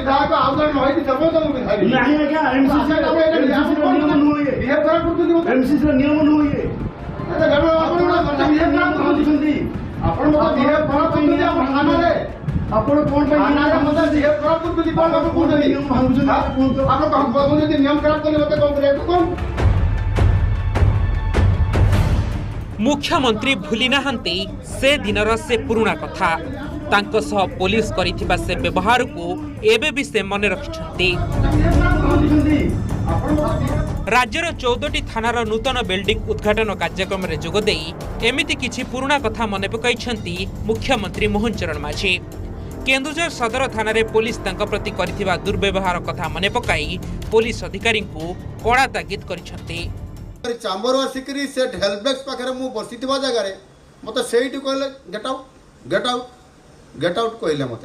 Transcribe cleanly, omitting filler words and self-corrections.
विधायक आउ जन होई सरपंच विधायक नहीं आज्ञा एमसीसी नियम नुह ये बिहेव करा करछन एमसीसी नियम नुह ये अरे घर आपण मते बिहेव करा करछन आपण मते बिहेव करा करछन आपण थाना रे आपण कोन पे थाना रे मते बिहेव करा करछन कोन बाबू कोन नियम भांगुछन आपण बाबू जदी नियम खराब करले मते कोन करे कोन मुख्यमंत्री भूली नाहंती से दिनर से पुराना कथा तांको सह पुलिस करिथिबा से व्यवहार को एबे भी से मन रखिछंती। राज्यर 14टी थानार नूतन बिल्डिंग उद्घाटन कार्यक्रम रे जोग देई एमिति किछि पुराना कथा मने पकाइछंती मुख्यमंत्री मोहन चरण माझी। केन्दुझर सदर थाना रे पुलिस तांको प्रति करिथिबा दुर्व्यवहार कथा मने पकाई पुलिस अधिकारी को कड़ा तागिद करिछंती। चांबर आसिकरी से हेल्पडेस्क पाखे मु बसी जगह मत से कहले get out get out get out कहले मत